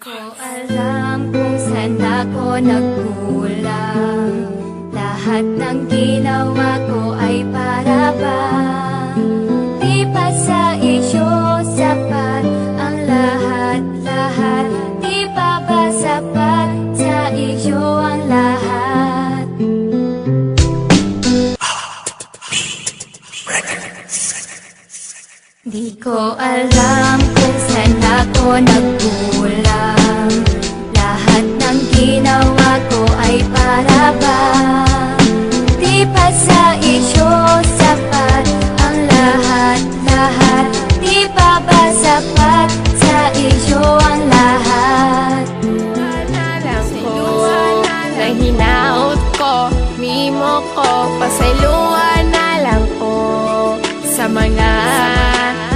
ko alam kung saan ako nagkulang. Lahat ng ginawa ko ay para bang di pa sa iyo sapat ang lahat-lahat. Di pa ba sapat sa iyo ang lahat? Di ko alam kung saan ako nagkulang. Lahat ng ginawa ko ay para bang di pa sa iyo sapat ang lahat-lahat. Di pa ba sapat sa iyo ang lahat? Alam ko na hinaut ko, mimo ko, pasayluan na lang ko sa mga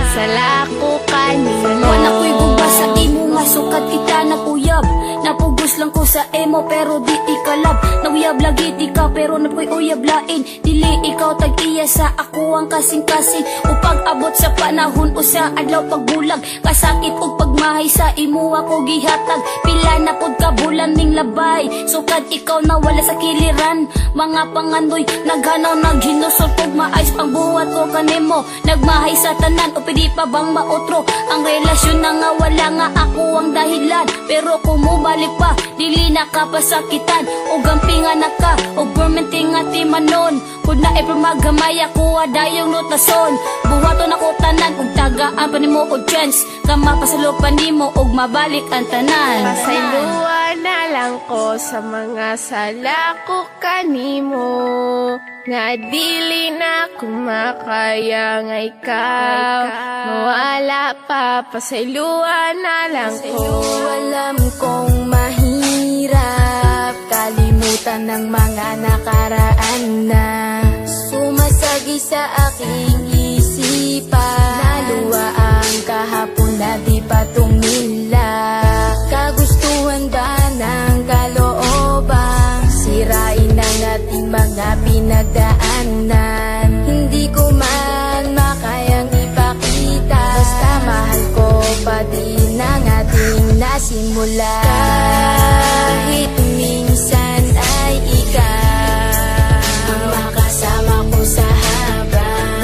sala ko kanino. Wala ko'y bubas sa imo nga sukat kita naguyab. Napugos lang ko sa emo pero di ikalab. Nauyab lagi di ka pero napoy uyab lain. Dili ikaw tag-iya sa ako ang kasing-kasing. Upag abot sa panahon o sa adlaw pagbulag. Kasakit o pagmahay sa imo ako gihatag. Pila na pod ka bulan ning labay. Sukad ikaw na wala sa kiliran. Mga pangandoy naghanaw naghinusol kog maayos pang buhat ko kanimo. Nagmahay sa tanan o pwede pa bang maotro. Ang relasyon na nga wala nga ako ang dahilan. Pero kumubalik pa dili na ka pasakitan. O gampingan na ka o permenting nga timanon. Kung na ipermagamay ako adayong notason. Buhaton ako tanan ug tagaan pa nimo og chance. Kama pasalupan nimo og mabalik ang tanan. Pasayluan na lang ko sa mga sala ko kanimo. Nga dili na kumakaya nga ikaw mawala pa, pasayluan na lang ko. Alam kong mahirap kalimutan ng mga nakaraan na sumasagi sa aking isipan. Naluwa ang kahapon na di pa tumila. Kagustuhan ba ng kalooban? Sirain ang ating mga pinagdaanan. Hindi ko man makayang ipakita. Basta mahal ko pa din ang ating nasimula. Kahit minsan ay ikaw ang makasama ko sa habang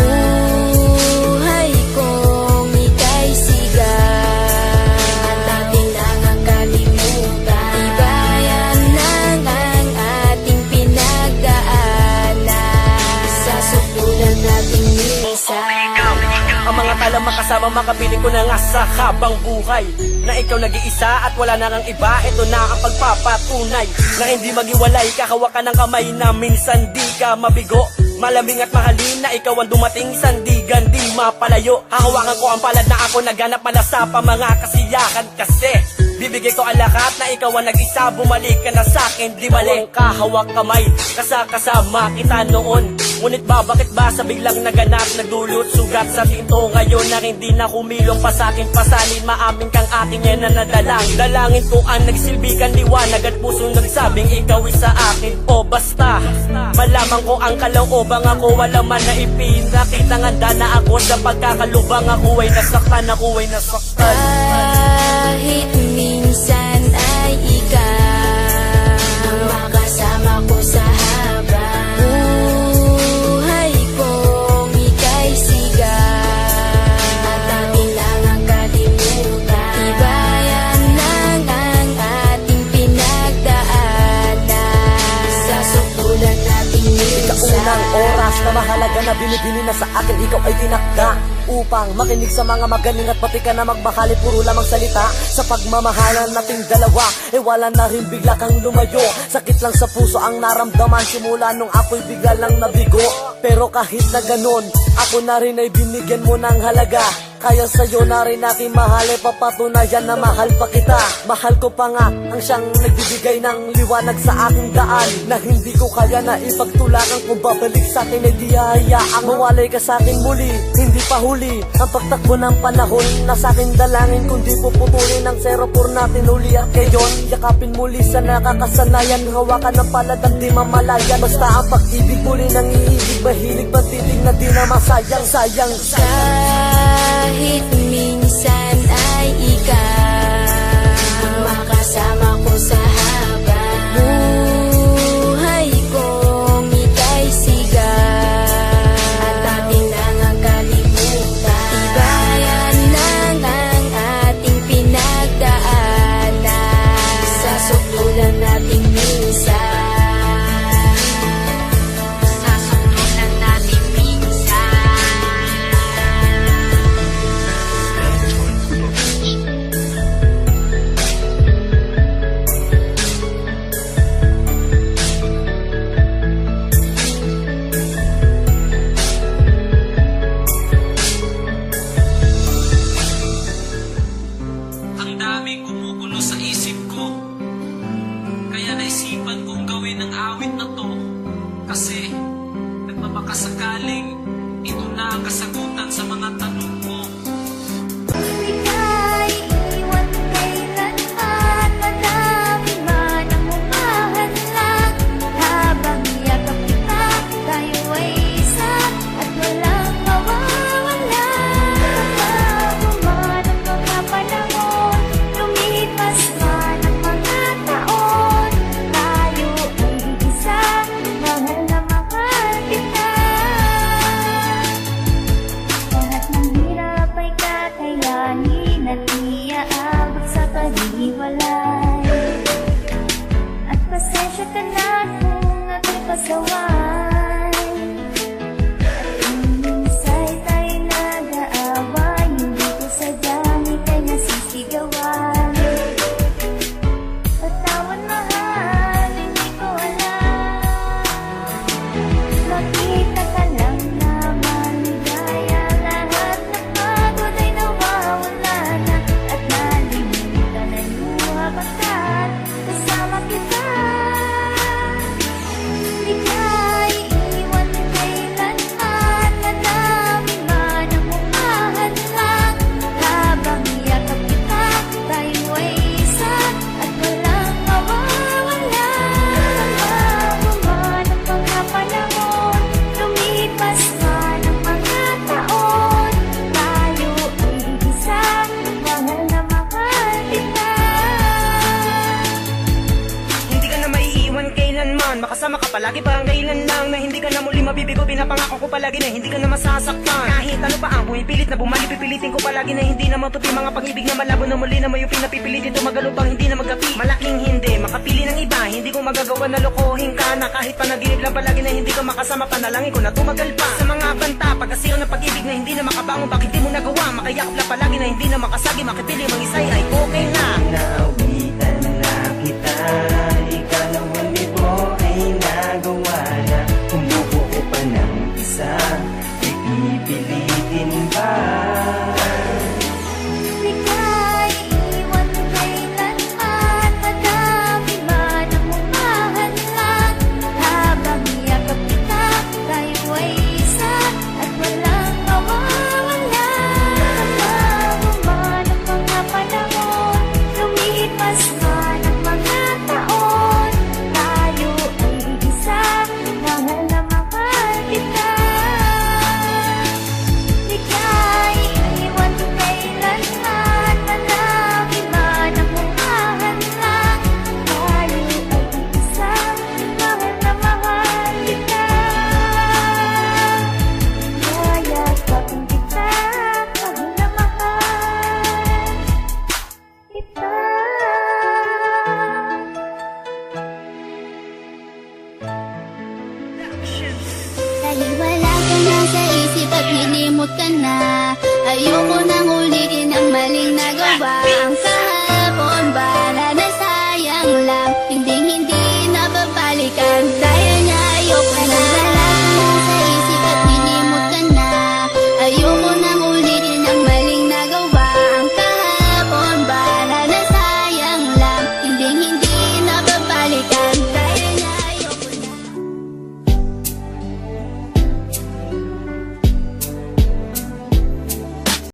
buhay kong ika'y sigaw. At ating lang ang kalimutan. Ibayan lang ang ating pinagdaanan. Sa supulan nating minsan. Ang mga tala makasama makapiling ko na nga sa habang buhay. Na ikaw nag-iisa at wala na ngang iba. Ito na ang pagpapatunay na hindi magiwalay. Kahawakan ng kamay na minsan di ka mabigo. Malamig at mahalin na ikaw ang dumating. Sandigan di mapalayo. Hahawakan ko ang palad na ako naganap pala sa mga kasiyahan. Kasi bibigay ko ang lahat na ikaw ang nag-isa. Bumalik ka na sa'kin, di mali. Kahawak kamay, kasama kita noon. Ngunit ba, bakit ba sa biglang naganap nagdulot sugat sa tinto ngayon na hindi na kumilong pa sa'kin pasalin. Maamin kang ating yan na nadalang. Dalangin ko ang nagsilbikan liwanag at puso nagsabing ikaw isa akin. O basta, malaman ko ang kalaobang ako. Wala man na ipinakita nganda na ako sa pagkakalubang ako ay nasaktan, ako ay nasaktan. Kahit minsan ay ikaw ang makasama ko sa habang buhay kong ika'y sigaw. At ating lang ang kalimutan. Ibayan lang ang ating pinagdaanan. Sa supulan nating minsan. Kaunang oras na mahalaga na binibini na sa akin ikaw ay tinakda upang makinig sa mga magaling at pati ka na magmahali. Puro lamang salita sa pagmamahalan nating dalawa. Eh wala na rin bigla kang lumayo. Sakit lang sa puso ang naramdaman simula nung ako'y bigla lang nabigo. Pero kahit na ganon, ako na rin ay binigyan mo ng halaga. Kaya sa'yo na rin natin mahal, ay papatunayan na mahal pa kita. Mahal ko pa nga ang siyang nagbibigay ng liwanag sa aking daan, na hindi ko kaya na ipagtulakan. Kung babalik sa'kin ay di hayaang mawalay ka sa'kin muli. Hindi pa huli ang pagtakbo ng panahon na sa'king dalangin, kundi puputulin ang 04 natin uli. At ngayon, yakapin muli sa nakakasanayan, hawakan ng palad at di mamalayan. Basta ang pag-ibig muli nang iibig, mahilig pagtitig na di na masayang. Sayang, Kahit minsan ay ikaw ang kasama ko sa habang buhay kong ika'y sigat at ating nang kalimutan. Tibayan lang ang ating pinagdaanan sa sukdulan nating minsan. Sa sukdulan nating minsan. Ang daming gumugulo sa isip ko, kaya naisipan kong gawin ang awit na to. Kasi nagmabakasakaling ito na ang kasagutan sa mga tanong ko. Ika'y iwan kailanman, madami man ang umahadlang. Habang yakap kita, tayo ay isa at walang mawawala. Bago man ang mga panahon, lumipas man ang mga taon, tayo ay isa, mahal na mahal kita. Lahat ng hirap ay kakayanin at iaabot sa paghiwalay. At pasensya ka na kung ako'y pasaway. At kung minsa'y tayo nag-aaway, hindi ko sadyang ika'y nasisigawan. Patawan mahal, hindi ko alam. Makita ka lang naman ligaya, lahat ng pagod ay nawawala na at nalilimutan na luha pagkat kasama kita. Ika'y iwan kailanman, madami man ang umahadlang. Habang yakap kita, tayo ay isa at walang mawawala. Bago man ang mga panahon, lumipas man ang mga taon, tayo ay isa, mahal na mahal kita. Hindi ka na maiiwan kailanman, makasama ka palagi parang kailan lang. Na hindi ka na muli mabibigo, pinapangako ko palagi na hindi ka na masasaktan. Kahit ano pa ang pumipilit na bumalik, pipilitin ko palagi na hindi na matupi. Mga pag-ibig na malabo na muli na mayupi, na pipilitin tumagalupang hindi na magkapi. Malaking hindi, makapili ng iba, hindi ko magagawa na lokohin ka na. Kahit panaginip lang palagi na hindi ka makasama, panalangin ko na tumagal pa. Sa mga banta, pagkasiro ng pag-ibig na hindi na makabangon, bakit di mo nagawa? Makayakap na palagi na hindi na makasagi, makipili mang isay ay okay na. Naawitan na kita, ikalawang libo ay nagawa na. Kung bubuo pa ng isa, ipipilitin ba? Ika'y iwan kailanman, madami man ang umahadlang. Habang yakap kita, tayo ay isa at walang mawawala. Bago man ang mga panahon, lumipas man ang mga taon, tayo ay isa, mahal na mahal kita. Ika'y iwan kailanman, madami man ang umahadlang. Tayo ay isa, mahal na mahal kita. Yayakapin kita, mahal na mahal kita. Dahil wala ka na sa isip at nilimot ka na, ayoko nang ulitin ang maling nagawa.